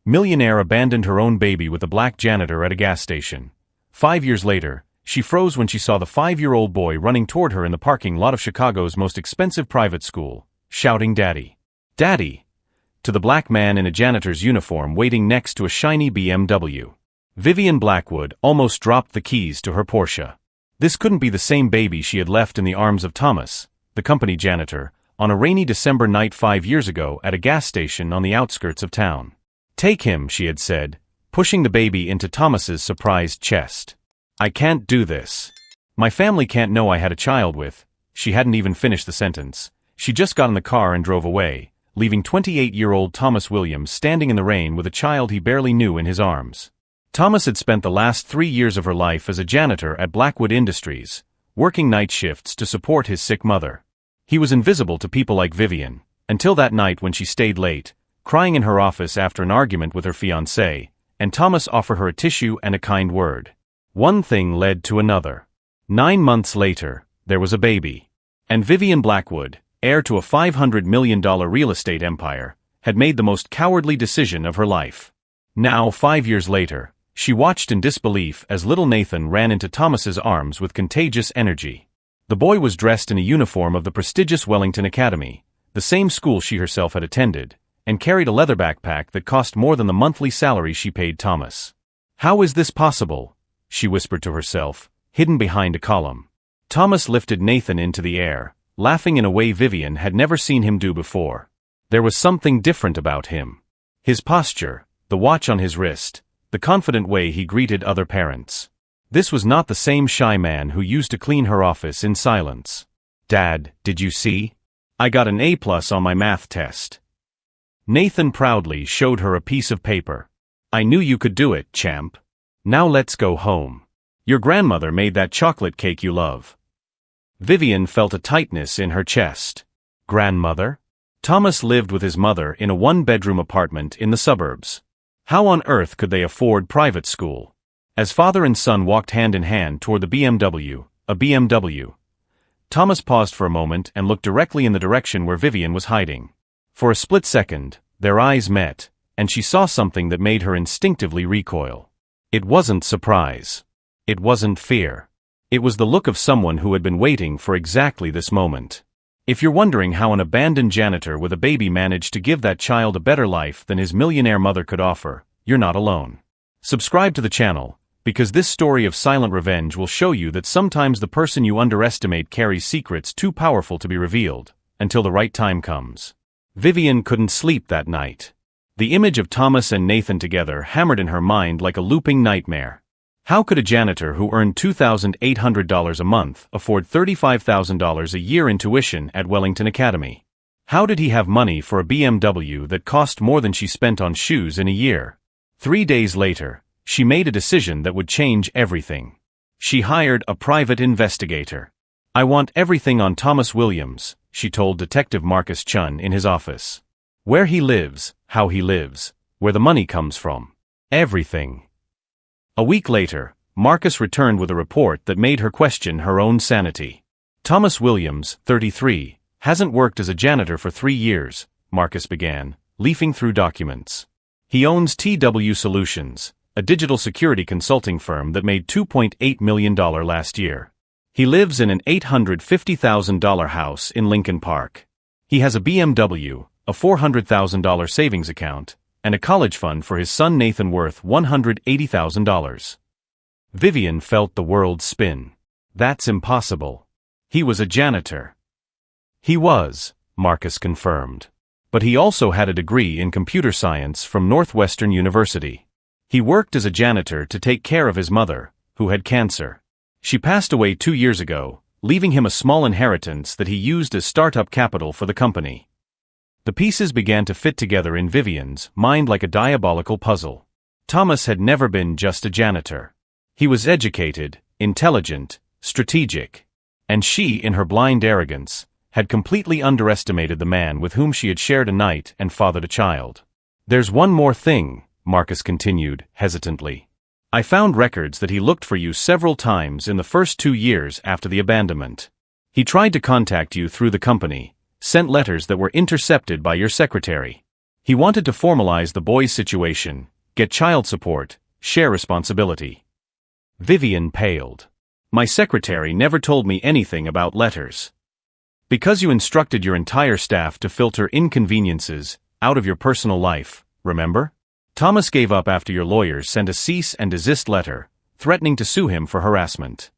Millionaire abandoned her own baby with a black janitor at a gas station. 5 years later, she froze when she saw the 5-year-old boy running toward her in the parking lot of Chicago's most expensive private school, shouting "Daddy! Daddy!" to the black man in a janitor's uniform waiting next to a shiny BMW. Vivian Blackwood almost dropped the keys to her Porsche. This couldn't be the same baby she had left in the arms of Thomas, the company janitor, on a rainy December night 5 years ago at a gas station on the outskirts of town. "Take him," she had said, pushing the baby into Thomas's surprised chest. "I can't do this. My family can't know I had a child with." She hadn't even finished the sentence. She just got in the car and drove away, leaving 28-year-old Thomas Williams standing in the rain with a child he barely knew in his arms. Thomas had spent the last 3 years of her life as a janitor at Blackwood Industries, working night shifts to support his sick mother. He was invisible to people like Vivian, until that night when she stayed late, crying in her office after an argument with her fiancé, and Thomas offered her a tissue and a kind word. One thing led to another. 9 months later, there was a baby. And Vivian Blackwood, heir to a $500 million real estate empire, had made the most cowardly decision of her life. Now, 5 years later, she watched in disbelief as little Nathan ran into Thomas's arms with contagious energy. The boy was dressed in a uniform of the prestigious Wellington Academy, the same school she herself had attended, and carried a leather backpack that cost more than the monthly salary she paid Thomas. "How is this possible?" she whispered to herself, hidden behind a column. Thomas lifted Nathan into the air, laughing in a way Vivian had never seen him do before. There was something different about him. His posture, the watch on his wrist, the confident way he greeted other parents. This was not the same shy man who used to clean her office in silence. "Dad, did you see? I got an A+ on my math test." Nathan proudly showed her a piece of paper. "I knew you could do it, champ. Now let's go home. Your grandmother made that chocolate cake you love." Vivian felt a tightness in her chest. Grandmother? Thomas lived with his mother in a one-bedroom apartment in the suburbs. How on earth could they afford private school? As father and son walked hand in hand toward the BMW, Thomas paused for a moment and looked directly in the direction where Vivian was hiding. For a split second, their eyes met, and she saw something that made her instinctively recoil. It wasn't surprise. It wasn't fear. It was the look of someone who had been waiting for exactly this moment. If you're wondering how an abandoned janitor with a baby managed to give that child a better life than his millionaire mother could offer, you're not alone. Subscribe to the channel, because this story of silent revenge will show you that sometimes the person you underestimate carries secrets too powerful to be revealed, until the right time comes. Vivian couldn't sleep that night. The image of Thomas and Nathan together hammered in her mind like a looping nightmare. How could a janitor who earned $2,800 a month afford $35,000 a year in tuition at Wellington Academy? How did he have money for a BMW that cost more than she spent on shoes in a year? 3 days later, she made a decision that would change everything. She hired a private investigator. "I want everything on Thomas Williams," she told Detective Marcus Chun in his office. "Where he lives, how he lives, where the money comes from. Everything." A week later, Marcus returned with a report that made her question her own sanity. "Thomas Williams, 33, hasn't worked as a janitor for 3 years," Marcus began, leafing through documents. "He owns TW Solutions, a digital security consulting firm that made $2.8 million last year. He lives in an $850,000 house in Lincoln Park. He has a BMW, a $400,000 savings account, and a college fund for his son Nathan worth $180,000. Vivian felt the world spin. That's impossible. He was a janitor. He was, Marcus confirmed. But he also had a degree in computer science from Northwestern University. He worked as a janitor to take care of his mother, who had cancer. She passed away 2 years ago, leaving him a small inheritance that he used as startup capital for the company. The pieces began to fit together in Vivian's mind like a diabolical puzzle. Thomas had never been just a janitor. He was educated, intelligent, strategic. And she, in her blind arrogance, had completely underestimated the man with whom she had shared a night and fathered a child. "There's one more thing," Marcus continued, hesitantly. "I found records that he looked for you several times in the first 2 years after the abandonment. He tried to contact you through the company, sent letters that were intercepted by your secretary. He wanted to formalize the boy's situation, get child support, share responsibility. Vivian paled. My secretary never told me anything about letters. Because you instructed your entire staff to filter inconveniences out of your personal life, remember? Thomas gave up after your lawyers sent a cease and desist letter, threatening to sue him for harassment.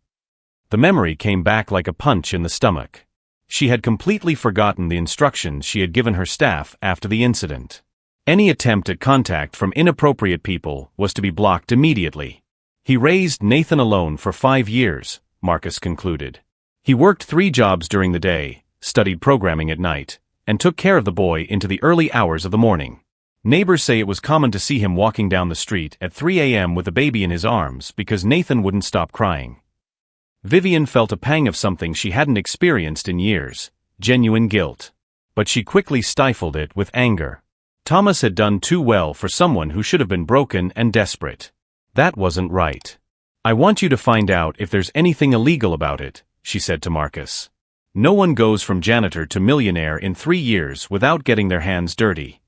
The memory came back like a punch in the stomach. She had completely forgotten the instructions she had given her staff after the incident. Any attempt at contact from inappropriate people was to be blocked immediately. He raised Nathan alone for 5 years, Marcus concluded. He worked 3 jobs during the day, studied programming at night, and took care of the boy into the early hours of the morning. Neighbors say it was common to see him walking down the street at 3 a.m. with a baby in his arms because Nathan wouldn't stop crying. Vivian felt a pang of something she hadn't experienced in years, genuine guilt. But she quickly stifled it with anger. Thomas had done too well for someone who should have been broken and desperate. That wasn't right. I want you to find out if there's anything illegal about it, she said to Marcus. No one goes from janitor to millionaire in 3 years without getting their hands dirty.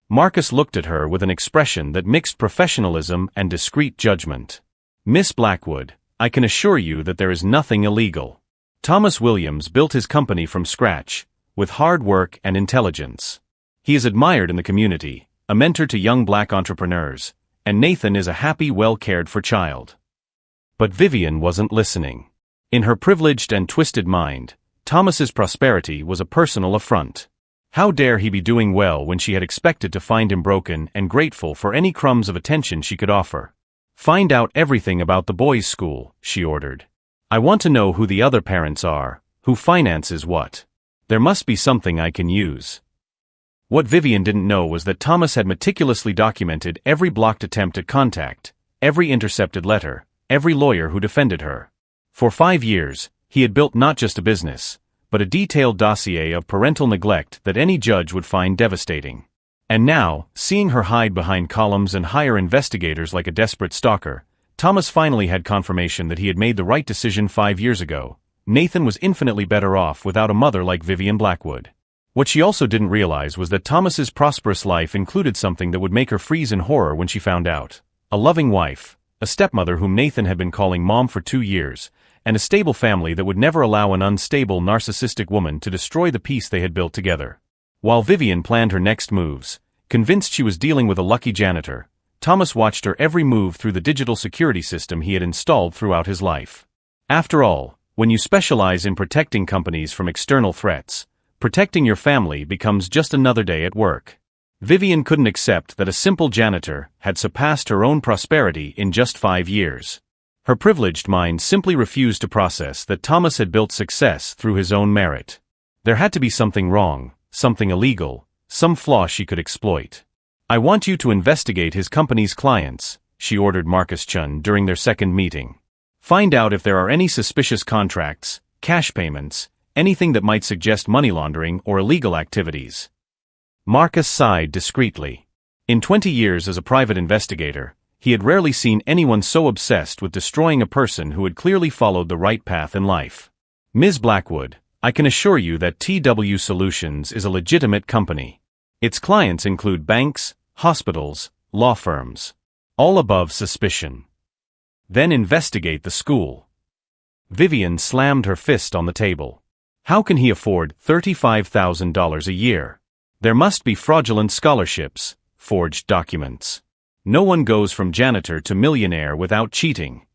Marcus looked at her with an expression that mixed professionalism and discreet judgment. Miss Blackwood, I can assure you that there is nothing illegal. Thomas Williams built his company from scratch, with hard work and intelligence. He is admired in the community, a mentor to young black entrepreneurs, and Nathan is a happy, well-cared-for child. But Vivian wasn't listening. In her privileged and twisted mind, Thomas's prosperity was a personal affront. How dare he be doing well when she had expected to find him broken and grateful for any crumbs of attention she could offer? Find out everything about the boys' school, she ordered. I want to know who the other parents are, who finances what. There must be something I can use. What Vivian didn't know was that Thomas had meticulously documented every blocked attempt at contact, every intercepted letter, every lawyer who defended her. For 5 years, he had built not just a business, but a detailed dossier of parental neglect that any judge would find devastating. And now, seeing her hide behind columns and hire investigators like a desperate stalker, Thomas finally had confirmation that he had made the right decision 5 years ago. Nathan was infinitely better off without a mother like Vivian Blackwood. What she also didn't realize was that Thomas's prosperous life included something that would make her freeze in horror when she found out. A loving wife, a stepmother whom Nathan had been calling mom for 2 years, and a stable family that would never allow an unstable, narcissistic woman to destroy the peace they had built together. While Vivian planned her next moves, convinced she was dealing with a lucky janitor, Thomas watched her every move through the digital security system he had installed throughout his life. After all, when you specialize in protecting companies from external threats, protecting your family becomes just another day at work. Vivian couldn't accept that a simple janitor had surpassed her own prosperity in just 5 years. Her privileged mind simply refused to process that Thomas had built success through his own merit. There had to be something wrong, something illegal, some flaw she could exploit. I want you to investigate his company's clients, she ordered Marcus Chun during their second meeting. Find out if there are any suspicious contracts, cash payments, anything that might suggest money laundering or illegal activities. Marcus sighed discreetly. In 20 years as a private investigator, he had rarely seen anyone so obsessed with destroying a person who had clearly followed the right path in life. Ms. Blackwood, I can assure you that TW Solutions is a legitimate company. Its clients include banks, hospitals, law firms. All above suspicion. Then investigate the school. Vivian slammed her fist on the table. How can he afford $35,000 a year? There must be fraudulent scholarships, forged documents. No one goes from janitor to millionaire without cheating.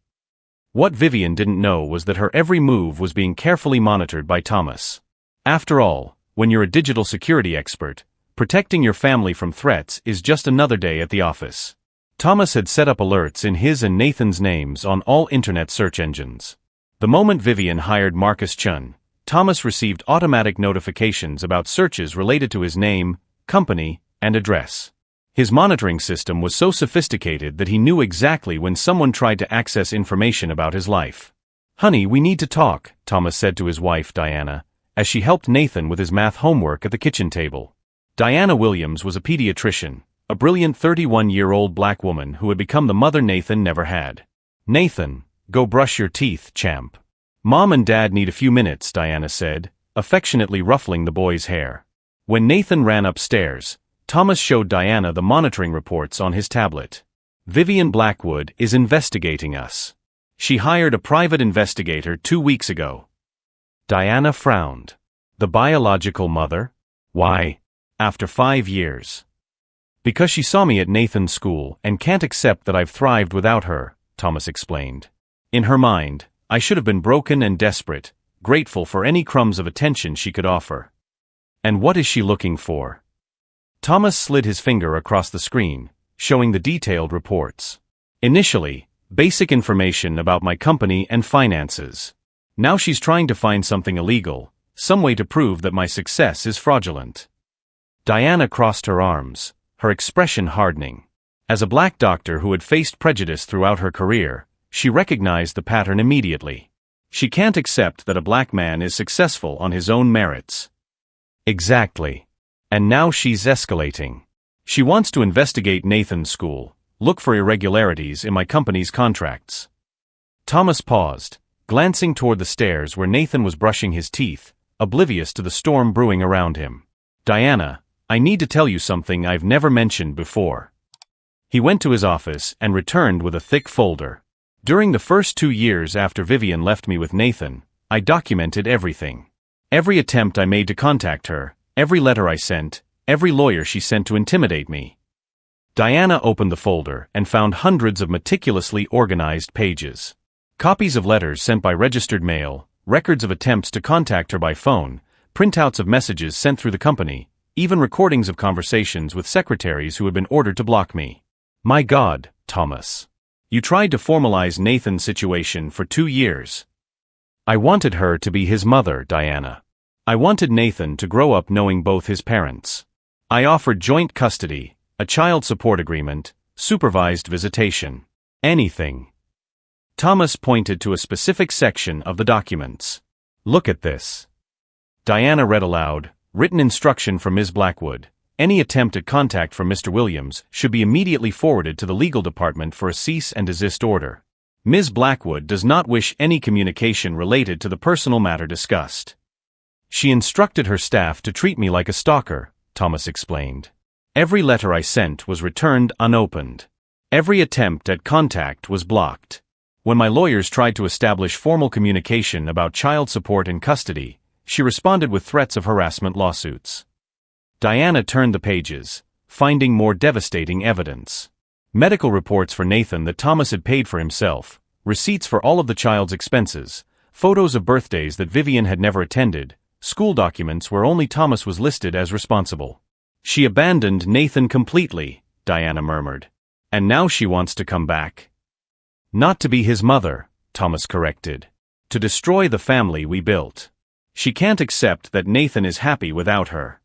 What Vivian didn't know was that her every move was being carefully monitored by Thomas. After all, when you're a digital security expert, protecting your family from threats is just another day at the office. Thomas had set up alerts in his and Nathan's names on all internet search engines. The moment Vivian hired Marcus Chun, Thomas received automatic notifications about searches related to his name, company, and address. His monitoring system was so sophisticated that he knew exactly when someone tried to access information about his life. Honey, we need to talk, Thomas said to his wife Diana, as she helped Nathan with his math homework at the kitchen table. Diana Williams was a pediatrician, a brilliant 31-year-old black woman who had become the mother Nathan never had. Nathan, go brush your teeth, champ. Mom and Dad need a few minutes, Diana said, affectionately ruffling the boy's hair. When Nathan ran upstairs, Thomas showed Diana the monitoring reports on his tablet. Vivian Blackwood is investigating us. She hired a private investigator 2 weeks ago. Diana frowned. The biological mother? Why? After 5 years. Because she saw me at Nathan's school and can't accept that I've thrived without her, Thomas explained. In her mind, I should have been broken and desperate, grateful for any crumbs of attention she could offer. And what is she looking for? Thomas slid his finger across the screen, showing the detailed reports. Initially, basic information about my company and finances. Now she's trying to find something illegal, some way to prove that my success is fraudulent. Diana crossed her arms, her expression hardening. As a black doctor who had faced prejudice throughout her career, she recognized the pattern immediately. She can't accept that a black man is successful on his own merits. Exactly. And now she's escalating. She wants to investigate Nathan's school, look for irregularities in my company's contracts. Thomas paused, glancing toward the stairs where Nathan was brushing his teeth, oblivious to the storm brewing around him. Diana, I need to tell you something I've never mentioned before. He went to his office and returned with a thick folder. During the first 2 years after Vivian left me with Nathan, I documented everything. Every attempt I made to contact her, every letter I sent, every lawyer she sent to intimidate me. Diana opened the folder and found hundreds of meticulously organized pages. Copies of letters sent by registered mail, records of attempts to contact her by phone, printouts of messages sent through the company, even recordings of conversations with secretaries who had been ordered to block me. My God, Thomas. You tried to formalize Nathan's situation for 2 years. I wanted her to be his mother, Diana. I wanted Nathan to grow up knowing both his parents. I offered joint custody, a child support agreement, supervised visitation. Anything. Thomas pointed to a specific section of the documents. Look at this. Diana read aloud, written instruction from Ms. Blackwood. Any attempt at contact from Mr. Williams should be immediately forwarded to the legal department for a cease and desist order. Ms. Blackwood does not wish any communication related to the personal matter discussed. She instructed her staff to treat me like a stalker, Thomas explained. Every letter I sent was returned unopened. Every attempt at contact was blocked. When my lawyers tried to establish formal communication about child support and custody, she responded with threats of harassment lawsuits. Diana turned the pages, finding more devastating evidence. Medical reports for Nathan that Thomas had paid for himself, receipts for all of the child's expenses, photos of birthdays that Vivian had never attended, school documents where only Thomas was listed as responsible. She abandoned Nathan completely, Diana murmured. And now she wants to come back. Not to be his mother, Thomas corrected. To destroy the family we built. She can't accept that Nathan is happy without her.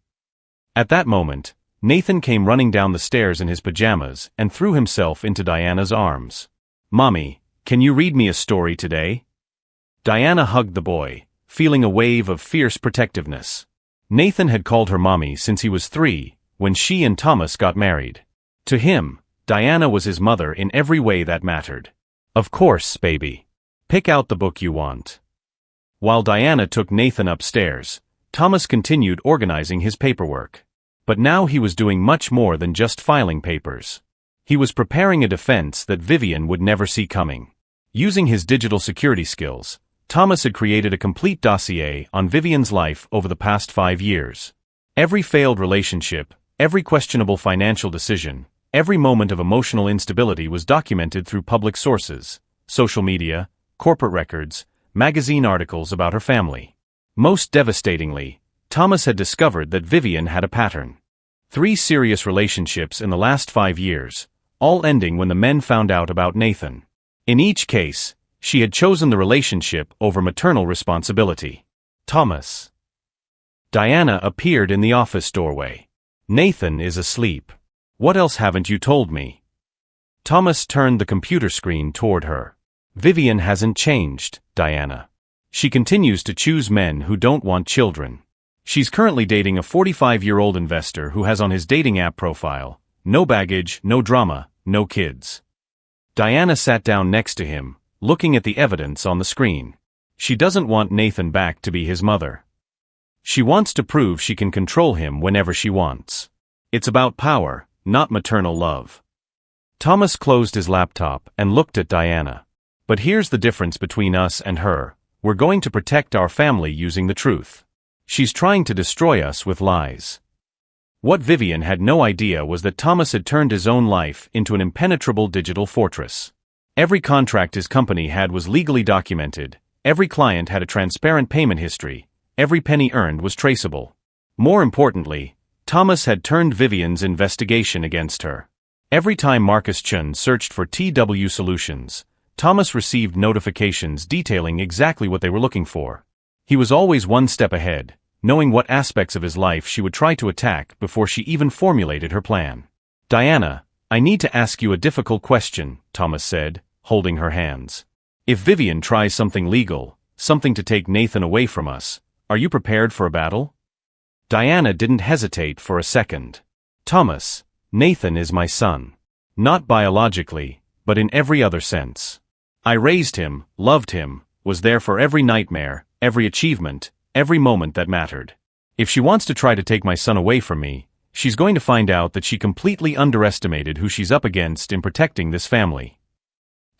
At that moment, Nathan came running down the stairs in his pajamas and threw himself into Diana's arms. Mommy, can you read me a story today? Diana hugged the boy, feeling a wave of fierce protectiveness. Nathan had called her mommy since he was 3, when she and Thomas got married. To him, Diana was his mother in every way that mattered. Of course, baby. Pick out the book you want. While Diana took Nathan upstairs, Thomas continued organizing his paperwork. But now he was doing much more than just filing papers. He was preparing a defense that Vivian would never see coming. Using his digital security skills, Thomas had created a complete dossier on Vivian's life over the past 5 years. Every failed relationship, every questionable financial decision, every moment of emotional instability was documented through public sources, social media, corporate records, magazine articles about her family. Most devastatingly, Thomas had discovered that Vivian had a pattern. 3 serious relationships in the last 5 years, all ending when the men found out about Nathan. In each case, she had chosen the relationship over maternal responsibility. Thomas. Diana appeared in the office doorway. Nathan is asleep. What else haven't you told me? Thomas turned the computer screen toward her. Vivian hasn't changed, Diana. She continues to choose men who don't want children. She's currently dating a 45-year-old investor who has on his dating app profile, no baggage, no drama, no kids. Diana sat down next to him, looking at the evidence on the screen. She doesn't want Nathan back to be his mother. She wants to prove she can control him whenever she wants. It's about power, not maternal love. Thomas closed his laptop and looked at Diana. But here's the difference between us and her. We're going to protect our family using the truth. She's trying to destroy us with lies. What Vivian had no idea was that Thomas had turned his own life into an impenetrable digital fortress. Every contract his company had was legally documented, every client had a transparent payment history, every penny earned was traceable. More importantly, Thomas had turned Vivian's investigation against her. Every time Marcus Chun searched for TW solutions, Thomas received notifications detailing exactly what they were looking for. He was always one step ahead, knowing what aspects of his life she would try to attack before she even formulated her plan. Diana, I need to ask you a difficult question, Thomas said, holding her hands. If Vivian tries something legal, something to take Nathan away from us, are you prepared for a battle? Diana didn't hesitate for a second. Thomas, Nathan is my son. Not biologically, but in every other sense. I raised him, loved him, was there for every nightmare, every achievement, every moment that mattered. If she wants to try to take my son away from me, she's going to find out that she completely underestimated who she's up against in protecting this family.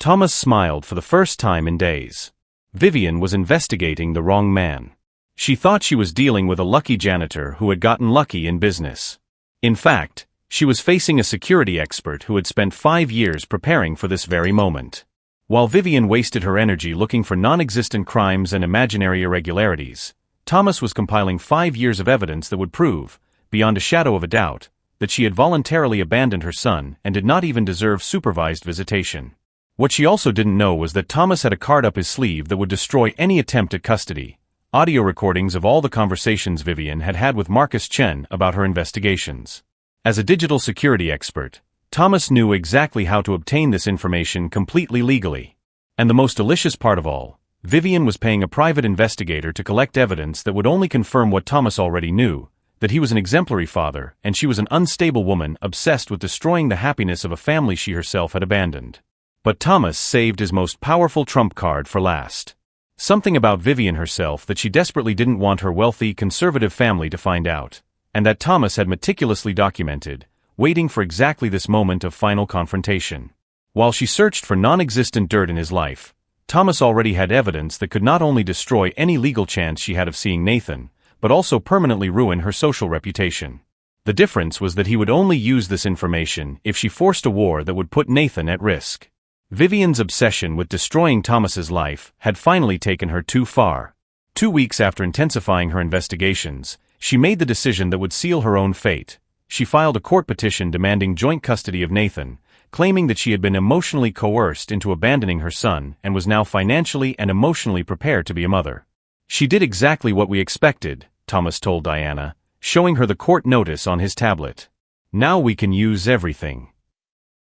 Thomas smiled for the first time in days. Vivian was investigating the wrong man. She thought she was dealing with a lucky janitor who had gotten lucky in business. In fact, she was facing a security expert who had spent 5 years preparing for this very moment. While Vivian wasted her energy looking for non-existent crimes and imaginary irregularities, Thomas was compiling 5 years of evidence that would prove, beyond a shadow of a doubt, that she had voluntarily abandoned her son and did not even deserve supervised visitation. What she also didn't know was that Thomas had a card up his sleeve that would destroy any attempt at custody: audio recordings of all the conversations Vivian had had with Marcus Chen about her investigations. As a digital security expert, Thomas knew exactly how to obtain this information completely legally. And the most delicious part of all, Vivian was paying a private investigator to collect evidence that would only confirm what Thomas already knew, that he was an exemplary father and she was an unstable woman obsessed with destroying the happiness of a family she herself had abandoned. But Thomas saved his most powerful trump card for last. Something about Vivian herself that she desperately didn't want her wealthy, conservative family to find out, and that Thomas had meticulously documented, waiting for exactly this moment of final confrontation. While she searched for non-existent dirt in his life, Thomas already had evidence that could not only destroy any legal chance she had of seeing Nathan, but also permanently ruin her social reputation. The difference was that he would only use this information if she forced a war that would put Nathan at risk. Vivian's obsession with destroying Thomas's life had finally taken her too far. 2 weeks after intensifying her investigations, she made the decision that would seal her own fate. She filed a court petition demanding joint custody of Nathan, claiming that she had been emotionally coerced into abandoning her son and was now financially and emotionally prepared to be a mother. She did exactly what we expected, Thomas told Diana, showing her the court notice on his tablet. Now we can use everything.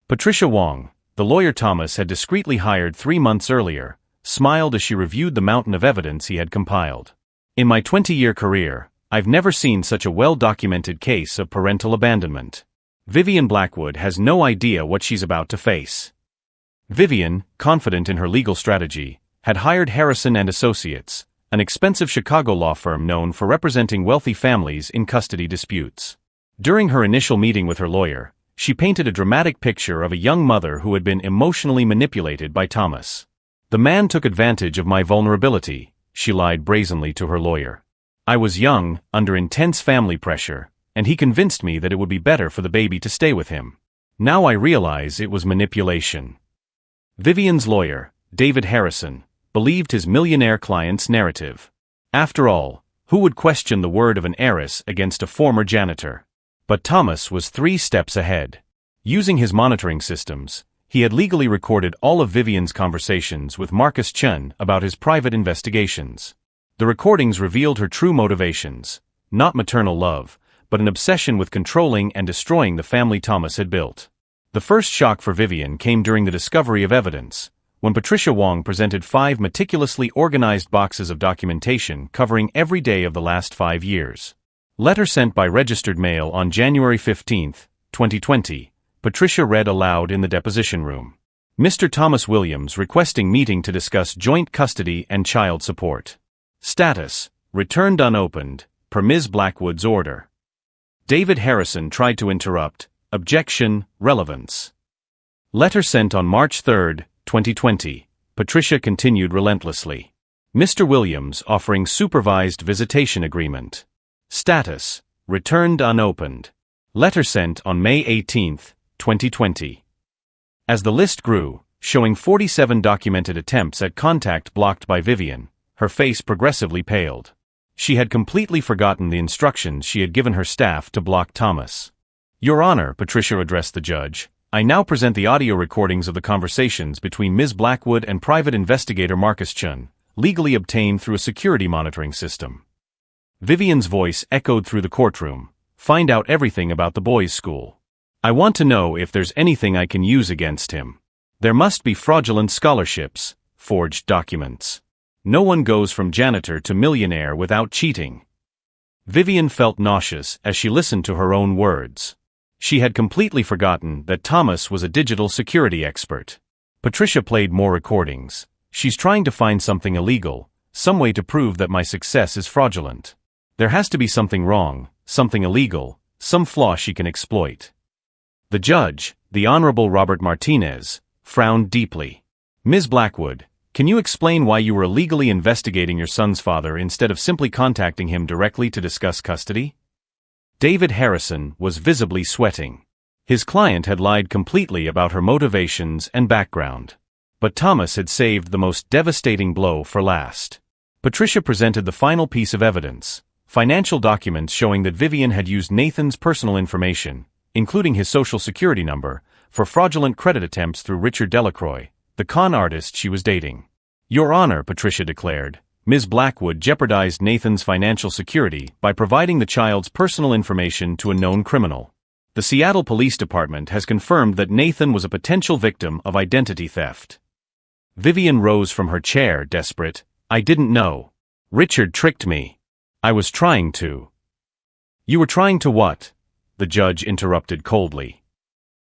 Patricia Wong, the lawyer Thomas had discreetly hired 3 months earlier, smiled as she reviewed the mountain of evidence he had compiled. In my 20-year career, I've never seen such a well-documented case of parental abandonment. Vivian Blackwood has no idea what she's about to face. Vivian, confident in her legal strategy, had hired Harrison and Associates, an expensive Chicago law firm known for representing wealthy families in custody disputes. During her initial meeting with her lawyer, she painted a dramatic picture of a young mother who had been emotionally manipulated by Thomas. The man took advantage of my vulnerability, she lied brazenly to her lawyer. I was young, under intense family pressure, and he convinced me that it would be better for the baby to stay with him. Now I realize it was manipulation. Vivian's lawyer, David Harrison, believed his millionaire client's narrative. After all, who would question the word of an heiress against a former janitor? But Thomas was 3 steps ahead. Using his monitoring systems, he had legally recorded all of Vivian's conversations with Marcus Chen about his private investigations. The recordings revealed her true motivations, not maternal love, but an obsession with controlling and destroying the family Thomas had built. The first shock for Vivian came during the discovery of evidence, when Patricia Wong presented 5 meticulously organized boxes of documentation covering every day of the last 5 years. Letter sent by registered mail on January 15, 2020, Patricia read aloud in the deposition room. Mr. Thomas Williams requesting meeting to discuss joint custody and child support. Status: returned unopened, per Ms. Blackwood's order. David Harrison tried to interrupt. Objection, relevance. Letter sent on March 3, 2020. Patricia continued relentlessly. Mr. Williams offering supervised visitation agreement. Status, returned unopened. Letter sent on May 18, 2020. As the list grew, showing 47 documented attempts at contact blocked by Vivian, her face progressively paled. She had completely forgotten the instructions she had given her staff to block Thomas. Your Honor, Patricia addressed the judge, I now present the audio recordings of the conversations between Ms. Blackwood and private investigator Marcus Chun, legally obtained through a security monitoring system. Vivian's voice echoed through the courtroom. Find out everything about the boys' school. I want to know if there's anything I can use against him. There must be fraudulent scholarships, forged documents. No one goes from janitor to millionaire without cheating. Vivian felt nauseous as she listened to her own words. She had completely forgotten that Thomas was a digital security expert. Patricia played more recordings. She's trying to find something illegal, some way to prove that my success is fraudulent. There has to be something wrong, something illegal, some flaw she can exploit. The judge, the Honorable Robert Martinez, frowned deeply. Ms. Blackwood, can you explain why you were illegally investigating your son's father instead of simply contacting him directly to discuss custody? David Harrison was visibly sweating. His client had lied completely about her motivations and background. But Thomas had saved the most devastating blow for last. Patricia presented the final piece of evidence, financial documents showing that Vivian had used Nathan's personal information, including his social security number, for fraudulent credit attempts through Richard Delacroix, the con artist she was dating. Your Honor, Patricia declared, Ms. Blackwood jeopardized Nathan's financial security by providing the child's personal information to a known criminal. The Seattle Police Department has confirmed that Nathan was a potential victim of identity theft. Vivian rose from her chair, desperate. I didn't know. Richard tricked me. I was trying to. You were trying to what? The judge interrupted coldly.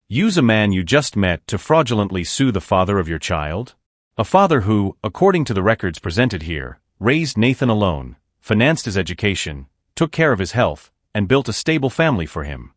Use a man you just met to fraudulently sue the father of your child? A father who, according to the records presented here, raised Nathan alone, financed his education, took care of his health, and built a stable family for him.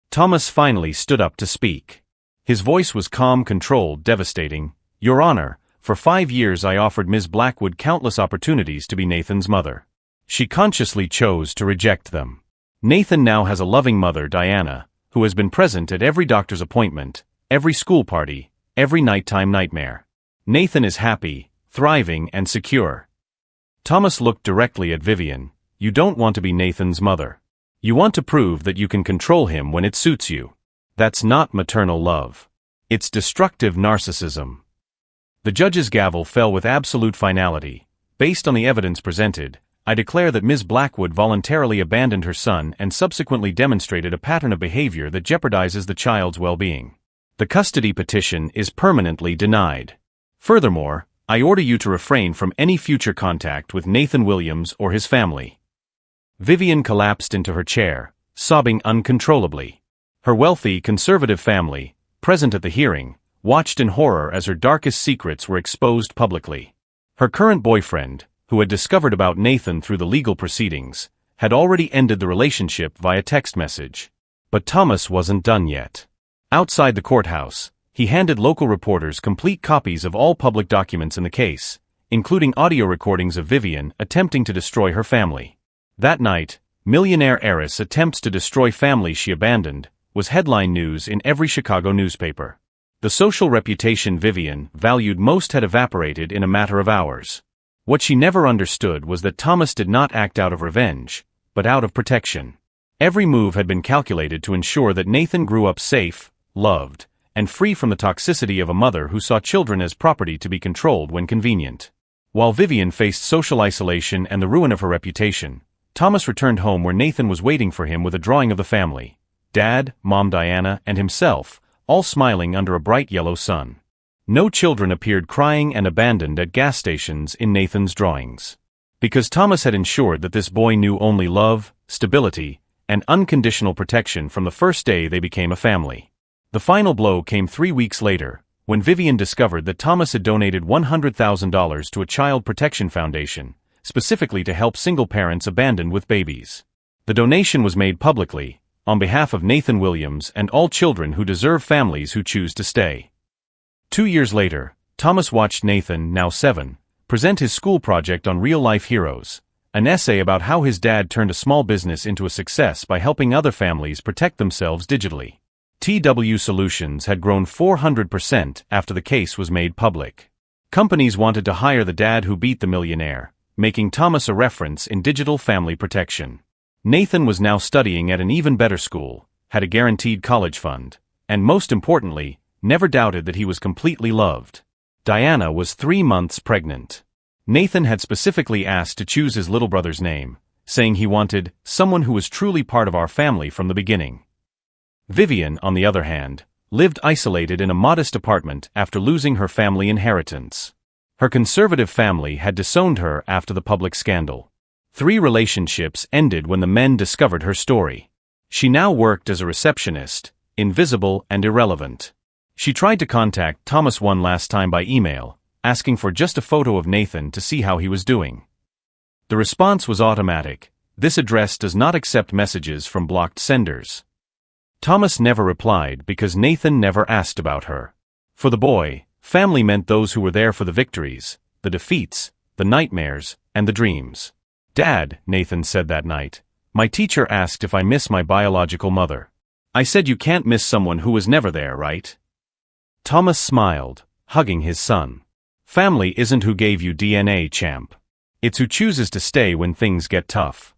Thomas finally stood up to speak. His voice was calm, controlled, devastating. Your Honor, for 5 years I offered Ms. Blackwood countless opportunities to be Nathan's mother. She consciously chose to reject them. Nathan now has a loving mother, Diana, who has been present at every doctor's appointment, every school party, every nighttime nightmare. Nathan is happy, thriving, and secure. Thomas looked directly at Vivian. You don't want to be Nathan's mother. You want to prove that you can control him when it suits you. That's not maternal love. It's destructive narcissism. The judge's gavel fell with absolute finality. Based on the evidence presented, I declare that Ms. Blackwood voluntarily abandoned her son and subsequently demonstrated a pattern of behavior that jeopardizes the child's well-being. The custody petition is permanently denied. Furthermore, I order you to refrain from any future contact with Nathan Williams or his family. Vivian collapsed into her chair, sobbing uncontrollably. Her wealthy, conservative family, present at the hearing, watched in horror as her darkest secrets were exposed publicly. Her current boyfriend, who had discovered about Nathan through the legal proceedings, had already ended the relationship via text message. But Thomas wasn't done yet. Outside the courthouse, he handed local reporters complete copies of all public documents in the case, including audio recordings of Vivian attempting to destroy her family. That night, millionaire heiress attempts to destroy family she abandoned, was headline news in every Chicago newspaper. The social reputation Vivian valued most had evaporated in a matter of hours. What she never understood was that Thomas did not act out of revenge, but out of protection. Every move had been calculated to ensure that Nathan grew up safe, loved, and free from the toxicity of a mother who saw children as property to be controlled when convenient. While Vivian faced social isolation and the ruin of her reputation, Thomas returned home where Nathan was waiting for him with a drawing of the family. Dad, Mom Diana, and himself, all smiling under a bright yellow sun. No children appeared crying and abandoned at gas stations in Nathan's drawings. Because Thomas had ensured that this boy knew only love, stability, and unconditional protection from the first day they became a family. The final blow came 3 weeks later, when Vivian discovered that Thomas had donated $100,000 to a child protection foundation, specifically to help single parents abandoned with babies. The donation was made publicly, on behalf of Nathan Williams and all children who deserve families who choose to stay. 2 years later, Thomas watched Nathan, now 7, present his school project on real-life heroes, an essay about how his dad turned a small business into a success by helping other families protect themselves digitally. TW Solutions had grown 400% after the case was made public. Companies wanted to hire the dad who beat the millionaire, making Thomas a reference in digital family protection. Nathan was now studying at an even better school, had a guaranteed college fund, and most importantly, never doubted that he was completely loved. Diana was 3 months pregnant. Nathan had specifically asked to choose his little brother's name, saying he wanted someone who was truly part of our family from the beginning. Vivian, on the other hand, lived isolated in a modest apartment after losing her family inheritance. Her conservative family had disowned her after the public scandal. 3 relationships ended when the men discovered her story. She now worked as a receptionist, invisible and irrelevant. She tried to contact Thomas one last time by email, asking for just a photo of Nathan to see how he was doing. The response was automatic: "This address does not accept messages from blocked senders." Thomas never replied because Nathan never asked about her. For the boy, family meant those who were there for the victories, the defeats, the nightmares, and the dreams. "Dad," Nathan said that night, "my teacher asked if I miss my biological mother. I said you can't miss someone who was never there, right?" Thomas smiled, hugging his son. Family isn't who gave you DNA, champ. It's who chooses to stay when things get tough.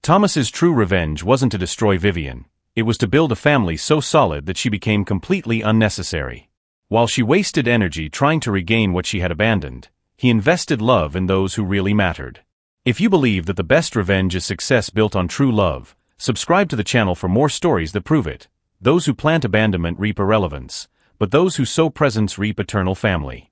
Thomas's true revenge wasn't to destroy Vivian. It was to build a family so solid that she became completely unnecessary. While she wasted energy trying to regain what she had abandoned, he invested love in those who really mattered. If you believe that the best revenge is success built on true love, subscribe to the channel for more stories that prove it. Those who plant abandonment reap irrelevance, but those who sow presence reap eternal family.